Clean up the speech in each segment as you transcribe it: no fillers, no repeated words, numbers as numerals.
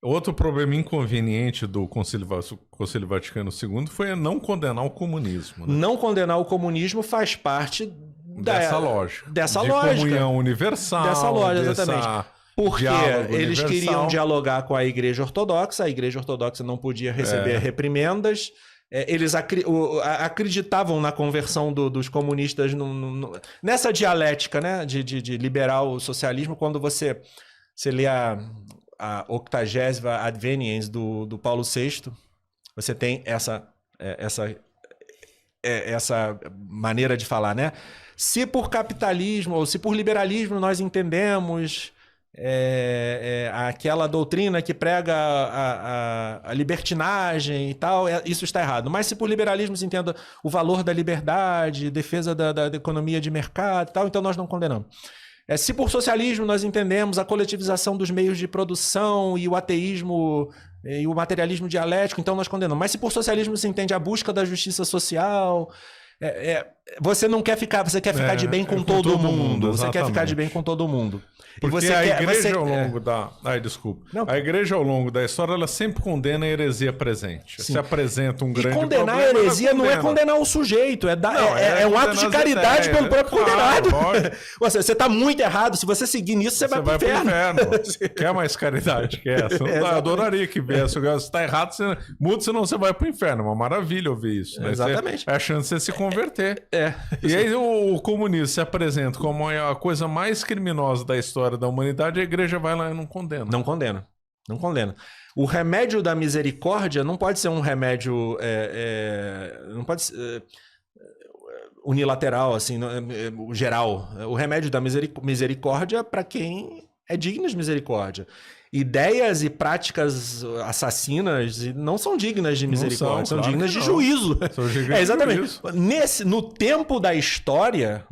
Outro problema inconveniente do Concílio Vaticano II foi não condenar o comunismo. Né? Não condenar o comunismo faz parte dessa lógica. Dessa de lógica. Comunhão universal. Dessa lógica, exatamente. Porque eles universal. queriam dialogar com a Igreja Ortodoxa, a Igreja Ortodoxa não podia receber reprimendas. Eles acreditavam na conversão dos comunistas nessa dialética, né, de liberal socialismo. Quando você lê a 80ª Adveniens do Paulo VI, você tem essa maneira de falar, né? Se por capitalismo ou se por liberalismo nós entendemos aquela doutrina que prega a libertinagem e tal, isso está errado. Mas se por liberalismo se entenda o valor da liberdade, defesa da economia de mercado e tal, então nós não condenamos. Se por socialismo nós entendemos a coletivização dos meios de produção e o ateísmo e o materialismo dialético, então nós condenamos. Mas se por socialismo se entende a busca da justiça social, você não quer ficar, você quer ficar de bem com todo mundo. Você quer ficar de bem com todo mundo. Porque a igreja ao longo da... desculpa. Não. A igreja ao longo da história, ela sempre condena a heresia presente. Sim. Se apresenta um grande problema... E condenar a heresia não é condenar o sujeito, é um ato de caridade pelo próprio condenado. Você está muito errado, se você seguir nisso, você vai pro inferno. Quer mais caridade que essa? Eu adoraria que viesse. Se está errado, você muda, senão você vai pro inferno. É uma maravilha ouvir isso. Né? Exatamente. É a chance de você se converter. E aí o comunismo se apresenta como a coisa mais criminosa da história da humanidade, a igreja vai lá e não condena. Não condena. Não condena. O remédio da misericórdia não pode ser um remédio não pode ser unilateral, assim, geral. O remédio da misericórdia para quem é digno de misericórdia. Ideias e práticas assassinas não são dignas de misericórdia, são dignas de juízo. São dignas exatamente. No tempo da história,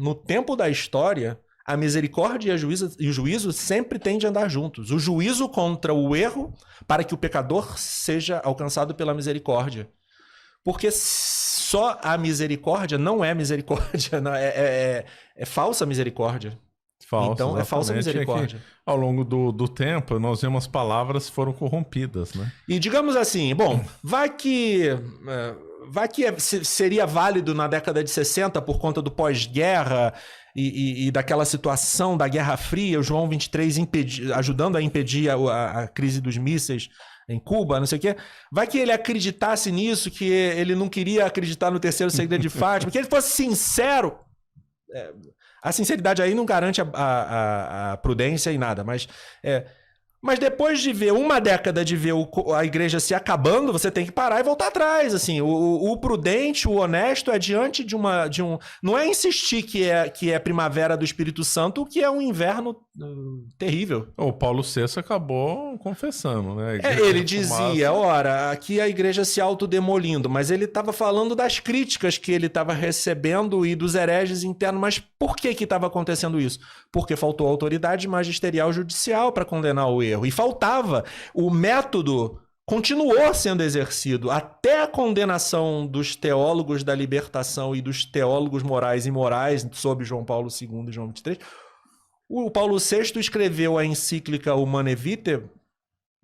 a misericórdia e o juízo sempre têm de andar juntos. O juízo contra o erro para que o pecador seja alcançado pela misericórdia. Porque só a misericórdia não é misericórdia, não, é falsa misericórdia. Falsa, então é falsa misericórdia. Ao longo do tempo, nós vemos palavras foram corrompidas, né? E digamos assim, bom, vai que seria válido na década de 60 por conta do pós-guerra e daquela situação da Guerra Fria, o João 23 ajudando a impedir a crise dos mísseis em Cuba, não sei o quê. Vai que ele acreditasse nisso, que ele não queria acreditar no terceiro segredo de Fátima, que ele fosse sincero. A sinceridade aí não garante a prudência e nada, mas depois de ver uma década de ver a igreja se acabando, você tem que parar e voltar atrás. Assim, o prudente, o honesto é diante de um... Não é insistir que é primavera do Espírito Santo, que é um inverno terrível. O Paulo VI acabou confessando, né? Ele dizia, ora, aqui a igreja se autodemolindo, mas ele estava falando das críticas que ele estava recebendo e dos hereges internos. Mas por que estava acontecendo isso? Porque faltou autoridade magisterial judicial para condenar o erro. E faltava. O método continuou sendo exercido até a condenação dos teólogos da libertação e dos teólogos morais e imorais sob João Paulo II e João 23. O Paulo VI escreveu a encíclica Humanae Vitae,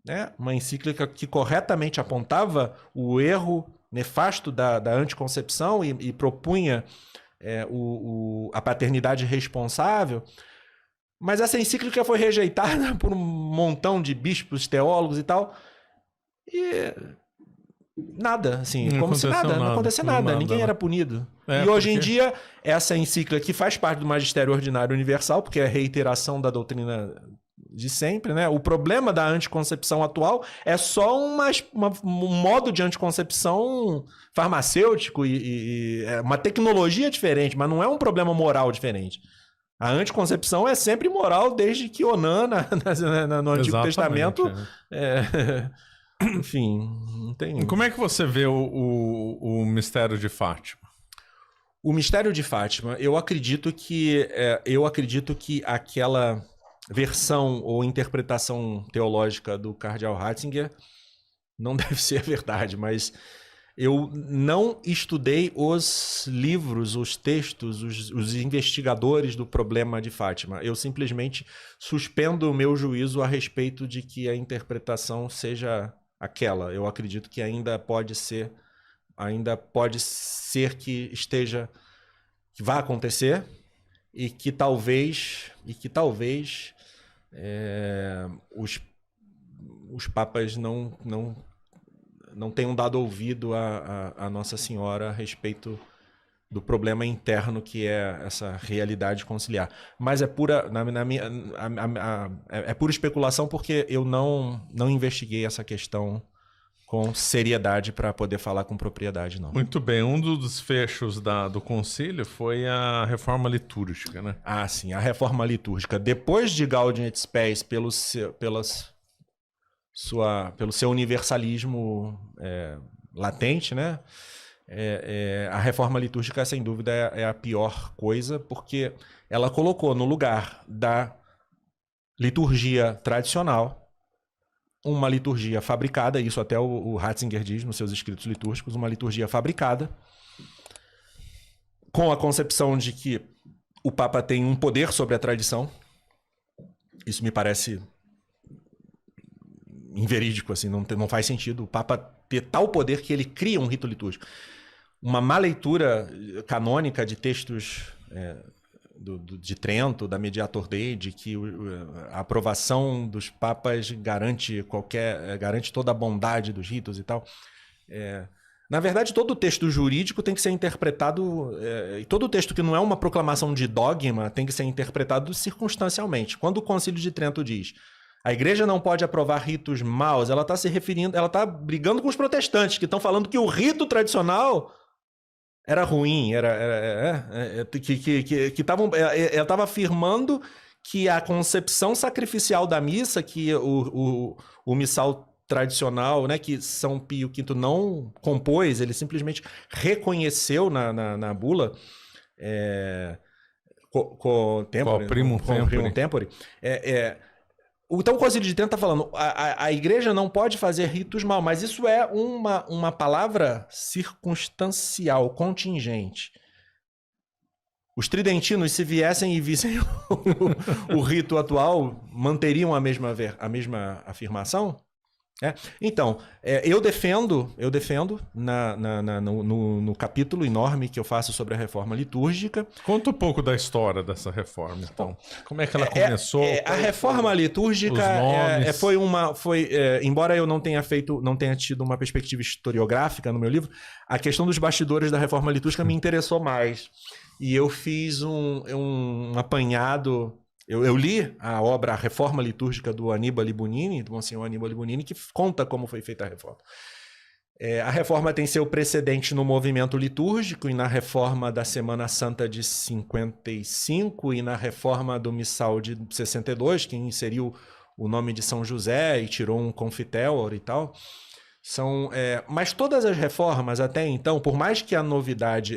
né? Uma encíclica que corretamente apontava o erro nefasto da anticoncepção e propunha a paternidade responsável. Mas essa encíclica foi rejeitada por um montão de bispos, teólogos e tal. E nada, assim, não como se nada, não acontecia nada, ninguém era punido. E hoje em dia, essa encíclica que faz parte do magistério ordinário universal, porque é a reiteração da doutrina de sempre, né? O problema da anticoncepção atual é só um modo de anticoncepção farmacêutico e uma tecnologia diferente, mas não é um problema moral diferente. A anticoncepção é sempre moral desde que Onã, no Antigo Testamento... Enfim, não tem... Como é que você vê o mistério de Fátima? O mistério de Fátima, eu acredito que aquela versão ou interpretação teológica do cardeal Ratzinger não deve ser a verdade, mas Eu não estudei os livros, os textos, os investigadores do problema de Fátima. Eu simplesmente suspendo o meu juízo a respeito de que a interpretação seja aquela. Eu acredito que ainda pode ser que esteja, que vá acontecer e que talvez os papas não tenham dado ouvido a Nossa Senhora a respeito do problema interno que é essa realidade conciliar. Mas é pura, é pura especulação, porque eu não investiguei essa questão com seriedade para poder falar com propriedade, não. Muito bem. Um dos fechos do concílio foi a reforma litúrgica, né? Ah, sim, a reforma litúrgica. Depois de Gaudium et Spes, pelo seu universalismo latente, né? A reforma litúrgica, sem dúvida, é a pior coisa, porque ela colocou no lugar da liturgia tradicional uma liturgia fabricada, isso até o Ratzinger diz nos seus escritos litúrgicos, uma liturgia fabricada, com a concepção de que o Papa tem um poder sobre a tradição. Isso me parece inverídico, assim, não faz sentido o Papa ter tal poder que ele cria um rito litúrgico. Uma má leitura canônica de textos de Trento, da Mediator Dei, de que a aprovação dos papas garante toda a bondade dos ritos e tal. Na verdade, todo texto jurídico tem que ser interpretado, e todo texto que não é uma proclamação de dogma tem que ser interpretado circunstancialmente. Quando o Concílio de Trento diz a igreja não pode aprovar ritos maus, ela está se referindo, ela está brigando com os protestantes, que estão falando que o rito tradicional era ruim, ela estava afirmando que a concepção sacrificial da missa, que o missal tradicional, né, que São Pio V não compôs, ele simplesmente reconheceu na bula, Primum Tempore. Então o Concílio de Trento está falando, a igreja não pode fazer ritos mal, mas isso é uma palavra circunstancial, contingente. Os tridentinos, se viessem e vissem o rito atual, manteriam a mesma afirmação? Então, eu defendo no capítulo enorme que eu faço sobre a reforma litúrgica. Conta um pouco da história dessa reforma, então. Como é que ela começou? A reforma litúrgica embora eu não tenha tido uma perspectiva historiográfica no meu livro, a questão dos bastidores da reforma litúrgica me interessou mais. E eu fiz um apanhado. Eu li a obra A Reforma Litúrgica do Annibale Bugnini, do Monsenhor Annibale Bugnini, que conta como foi feita a reforma. A reforma tem seu precedente no movimento litúrgico e na reforma da Semana Santa de 55 e na reforma do Missal de 62, que inseriu o nome de São José e tirou um confiteor e tal. Mas todas as reformas até então, por mais que a novidade...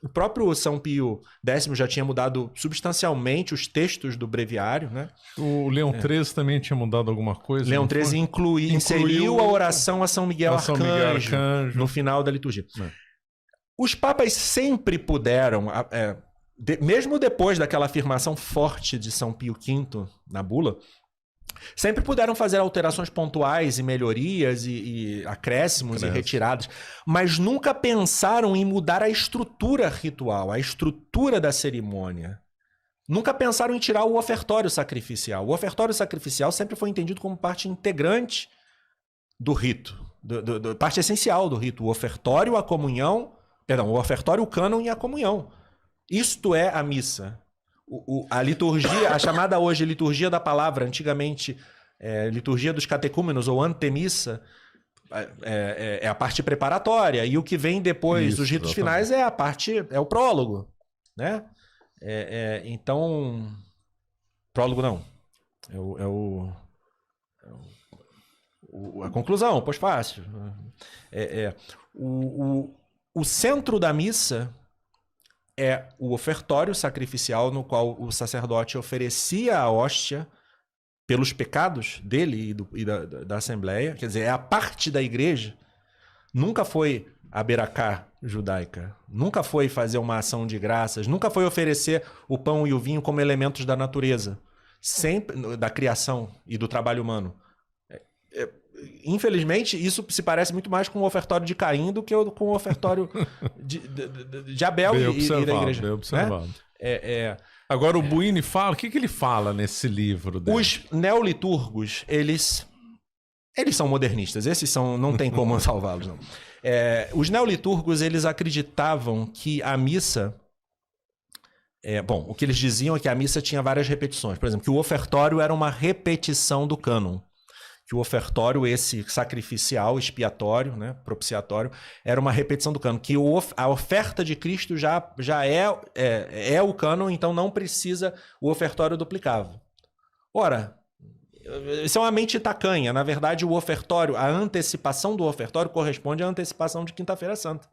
o próprio São Pio X já tinha mudado substancialmente os textos do breviário, né? O Leão XIII também tinha mudado alguma coisa? Leão XIII inseriu a oração a São Miguel Arcanjo no final da liturgia. Os papas sempre puderam, mesmo depois daquela afirmação forte de São Pio V na bula, sempre puderam fazer alterações pontuais e melhorias e acréscimos e retiradas, mas nunca pensaram em mudar a estrutura ritual, a estrutura da cerimônia. Nunca pensaram em tirar o ofertório sacrificial. O ofertório sacrificial sempre foi entendido como parte integrante do rito, parte essencial do rito. O ofertório, a comunhão, o ofertório, o cânon e a comunhão. Isto é a missa. A liturgia, a chamada hoje liturgia da palavra, antigamente liturgia dos catecúmenos ou antemissa, é a parte preparatória, e o que vem depois dos ritos finais é o prólogo, né? Então, prólogo não, a conclusão, o pós-fácil. O centro da missa é o ofertório sacrificial no qual o sacerdote oferecia a hóstia pelos pecados dele e da Assembleia. Quer dizer, é a parte da igreja nunca foi a beracá judaica, nunca foi fazer uma ação de graças, nunca foi oferecer o pão e o vinho como elementos da natureza, sempre da criação e do trabalho humano. Infelizmente, isso se parece muito mais com o ofertório de Caim do que com o ofertório de Abel e da igreja. Bem observado. Né? Agora, o Buini fala... O que ele fala nesse livro dele? Os neoliturgos, eles são modernistas. Esses são... Não tem como salvá-los, não. Os neoliturgos, eles acreditavam que a missa... bom, o que eles diziam é que a missa tinha várias repetições. Por exemplo, que o ofertório era uma repetição do cânon. Que o ofertório, esse sacrificial, expiatório, né, propiciatório, era uma repetição do cânon. Que a oferta de Cristo já é o cânon, então não precisa o ofertório duplicável. Ora, isso é uma mente tacanha. Na verdade, o ofertório, a antecipação do ofertório corresponde à antecipação de Quinta-feira Santa.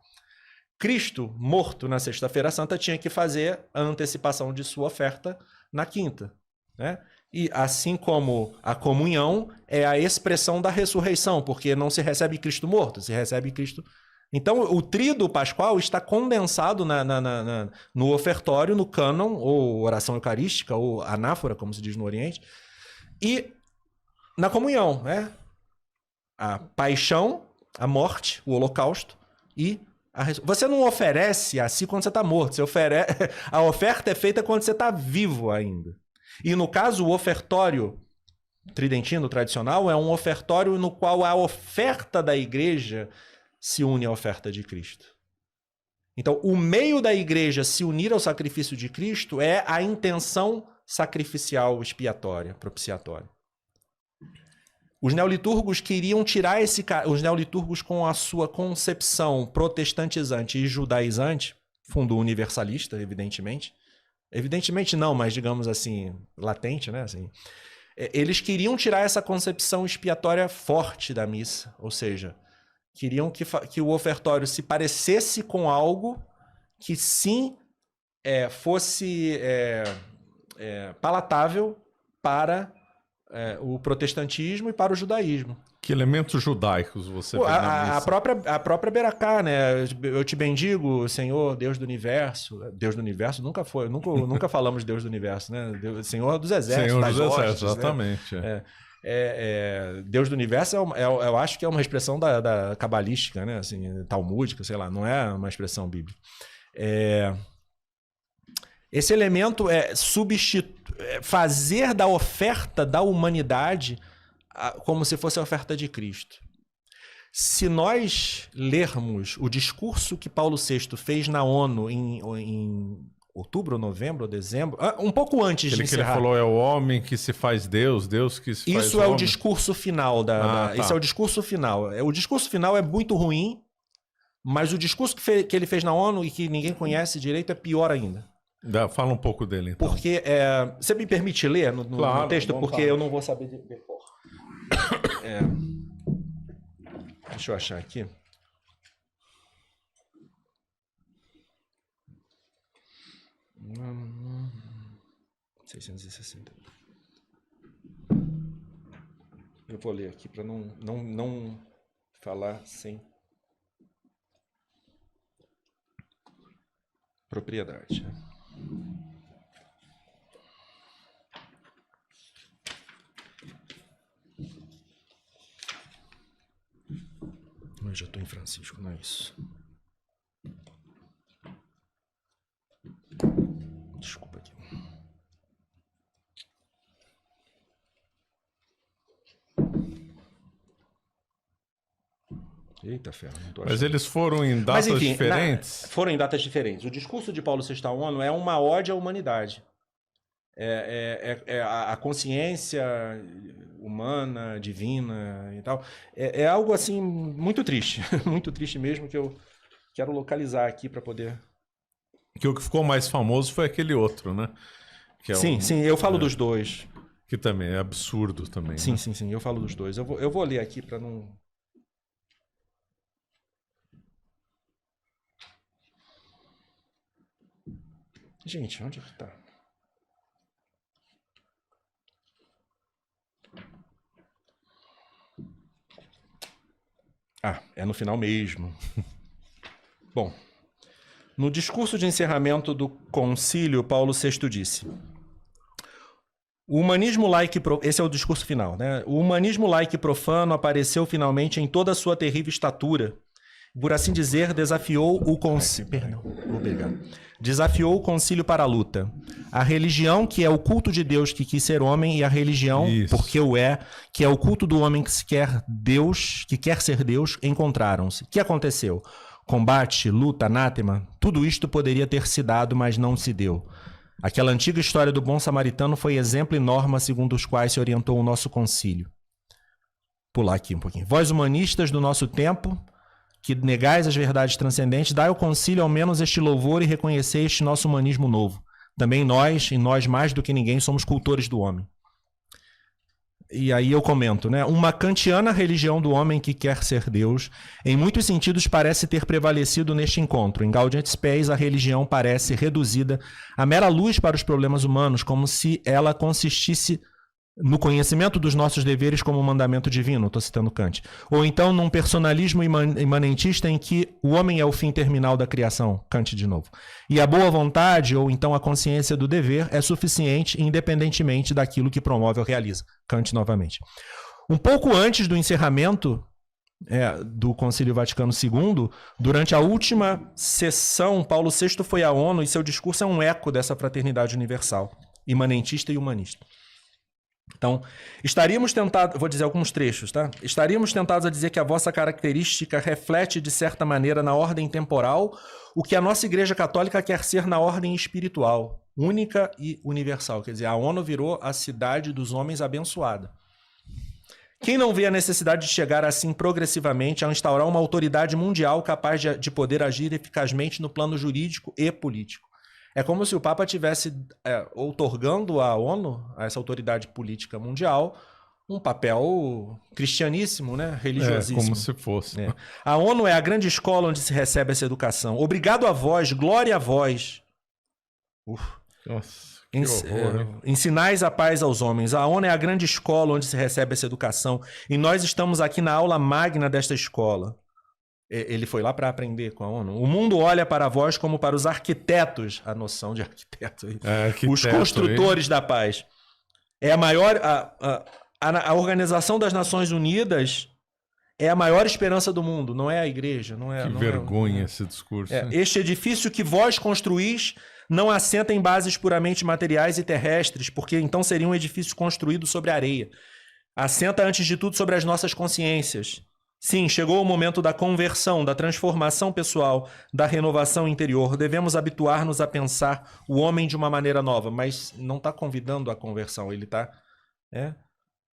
Cristo, morto na Sexta-feira Santa, tinha que fazer a antecipação de sua oferta na quinta, né? E assim como a comunhão é a expressão da ressurreição, porque não se recebe Cristo morto, se recebe Cristo... Então, o tríduo pascual está condensado no ofertório, no cânon, ou oração eucarística, ou anáfora, como se diz no Oriente, e na comunhão, né? A paixão, a morte, o holocausto e a ressurreição. Você não oferece assim quando você está morto, a oferta é feita quando você está vivo ainda. E no caso, o ofertório tridentino tradicional é um ofertório no qual a oferta da igreja se une à oferta de Cristo. Então, o meio da igreja se unir ao sacrifício de Cristo é a intenção sacrificial expiatória, propiciatória. Os neoliturgos queriam tirar os neoliturgos com a sua concepção protestantizante e judaizante, fundo universalista, evidentemente. Evidentemente não, mas digamos assim, latente, né? Assim, eles queriam tirar essa concepção expiatória forte da missa, ou seja, queriam que o ofertório se parecesse com algo que sim fosse palatável para o protestantismo e para o judaísmo. Que elementos judaicos você vê na missa? A própria beracá, né? Eu te bendigo, Senhor, Deus do Universo. Deus do Universo nunca foi, nunca falamos Deus do Universo, né? Senhor dos Exércitos, Senhor das dos hostes, Exércitos, exatamente. Né? Deus do Universo, eu acho que é uma expressão da cabalística, né? Assim, talmúdica, sei lá, não é uma expressão bíblica. Esse elemento é fazer da oferta da humanidade como se fosse a oferta de Cristo. Se nós lermos o discurso que Paulo VI fez na ONU em outubro, ou novembro, ou dezembro, um pouco antes de encerrar. Ele falou é o homem que se faz Deus, Deus que se faz homem. Isso é o discurso final. Esse é o discurso final. O discurso final é muito ruim, mas o discurso que ele fez na ONU e que ninguém conhece direito é pior ainda. Fala um pouco dele, então. Porque, você me permite ler no texto? Porque eu não vou saber decor. Deixa eu achar aqui. Hum, 660. Eu vou ler aqui para não falar sem propriedade. Eu já estou em Francisco, não é isso? Desculpa aqui. Eita ferro, não tô achando. Mas eles foram em datas diferentes? Foram em datas diferentes. O discurso de Paulo VI à ONU é uma ode à humanidade. A consciência humana, divina e tal. É algo assim muito triste. Muito triste mesmo, que eu quero localizar aqui para poder... Que o que ficou mais famoso foi aquele outro, né? Que sim, eu falo dos dois. Que também é absurdo também. Sim, né? sim, eu falo dos dois. Eu vou ler aqui para não... Gente, onde é que tá? É no final mesmo. Bom, no discurso de encerramento do concílio, Paulo VI disse: o humanismo laico, esse é o discurso final, né? O humanismo laico e profano apareceu finalmente em toda a sua terrível estatura. Por assim dizer, desafiou o concílio. Perdão, obrigado. Desafiou o concílio para a luta. A religião, que é o culto de Deus que quis ser homem, e a religião, porque o é, que é o culto do homem que quer Deus, que quer ser Deus, encontraram-se. O que aconteceu? Combate, luta, anátema, tudo isto poderia ter se dado, mas não se deu. Aquela antiga história do bom samaritano foi exemplo e norma segundo os quais se orientou o nosso concílio. Pular aqui um pouquinho. Vós humanistas do nosso tempo, que negais as verdades transcendentes, dai ao concílio ao menos este louvor e reconhecei este nosso humanismo novo. Também nós, e nós mais do que ninguém, somos cultores do homem. E aí eu comento, né? Uma kantiana religião do homem que quer ser Deus, em muitos sentidos parece ter prevalecido neste encontro. Em Gaudium et Spes, a religião parece reduzida a mera luz para os problemas humanos, como se ela consistisse no conhecimento dos nossos deveres como mandamento divino, estou citando Kant. Ou então num personalismo imanentista em que o homem é o fim terminal da criação, Kant de novo. E a boa vontade, ou então a consciência do dever, é suficiente independentemente daquilo que promove ou realiza, Kant novamente. Um pouco antes do encerramento do Concílio Vaticano II, durante a última sessão, Paulo VI foi à ONU e seu discurso é um eco dessa fraternidade universal, imanentista e humanista. Então, estaríamos tentados, vou dizer alguns trechos, tá? Estaríamos tentados a dizer que a vossa característica reflete, de certa maneira, na ordem temporal, o que a nossa Igreja Católica quer ser na ordem espiritual, única e universal. Quer dizer, a ONU virou a cidade dos homens abençoada. Quem não vê a necessidade de chegar assim progressivamente a instaurar uma autoridade mundial capaz de poder agir eficazmente no plano jurídico e político? É como se o Papa estivesse outorgando à ONU, a essa autoridade política mundial, um papel cristianíssimo, né? Religiosíssimo. Como se fosse. A ONU é a grande escola onde se recebe essa educação. Obrigado a vós, glória a vós. Nossa, que horror. Ensinais a paz aos homens. A ONU é a grande escola onde se recebe essa educação. E nós estamos aqui na aula magna desta escola. Ele foi lá para aprender com a ONU. O mundo olha para vós como para os arquitetos, a noção de arquiteto, os construtores da paz. É a maior, a Organização das Nações Unidas é a maior esperança do mundo, não é a igreja. Que vergonha esse discurso. Este edifício que vós construís não assenta em bases puramente materiais e terrestres, porque então seria um edifício construído sobre areia. Assenta antes de tudo sobre as nossas consciências. Sim, chegou o momento da conversão, da transformação pessoal, da renovação interior. Devemos habituar-nos a pensar o homem de uma maneira nova, mas não está convidando a conversão, ele está...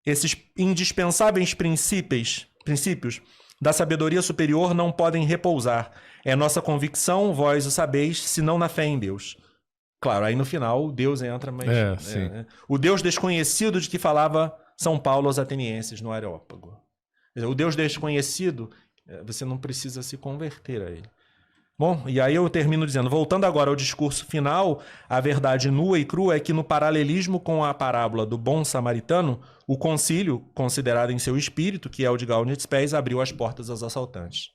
Esses indispensáveis princípios da sabedoria superior não podem repousar. É nossa convicção, vós o sabeis, senão na fé em Deus. Claro, aí no final Deus entra, mas... O Deus desconhecido de que falava São Paulo aos atenienses no Areópago. O Deus desconhecido, você não precisa se converter a ele. Bom, e aí eu termino dizendo, voltando agora ao discurso final, a verdade nua e crua é que no paralelismo com a parábola do bom samaritano, o concílio, considerado em seu espírito, que é o de Gaudium et Spes, abriu as portas aos assaltantes.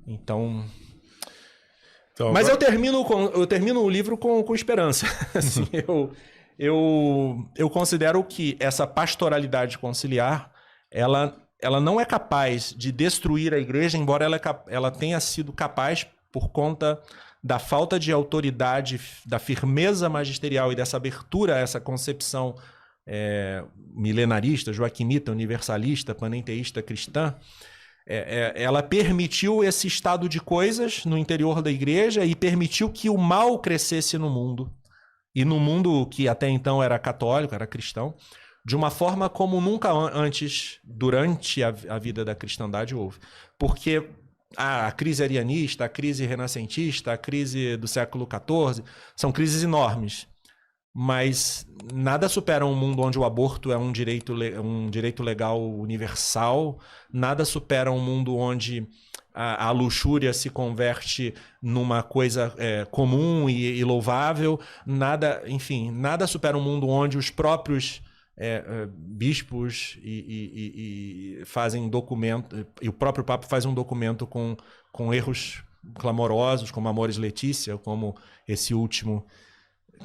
Então, mas agora... eu termino o livro com esperança. Assim, eu considero que essa pastoralidade conciliar ela não é capaz de destruir a igreja, embora ela tenha sido capaz, por conta da falta de autoridade, da firmeza magisterial e dessa abertura a essa concepção milenarista, joaquinita, universalista, panenteísta, cristã, ela permitiu esse estado de coisas no interior da igreja e permitiu que o mal crescesse no mundo. E no mundo que até então era católico, era cristão, de uma forma como nunca antes, durante a vida da cristandade, houve. Porque a crise arianista, a crise renascentista, a crise do século XIV, são crises enormes. Mas nada supera um mundo onde o aborto é um direito legal universal, nada supera um mundo onde a luxúria se converte numa coisa comum e louvável, nada supera um mundo onde os próprios bispos e fazem documento, e o próprio Papa faz um documento com erros clamorosos, como Amoris Laetitia, como esse último,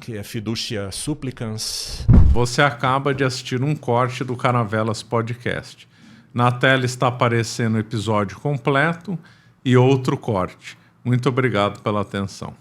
que é Fiducia Supplicans. Você acaba de assistir um corte do Caravelas Podcast. Na tela está aparecendo o episódio completo e outro corte. Muito obrigado pela atenção.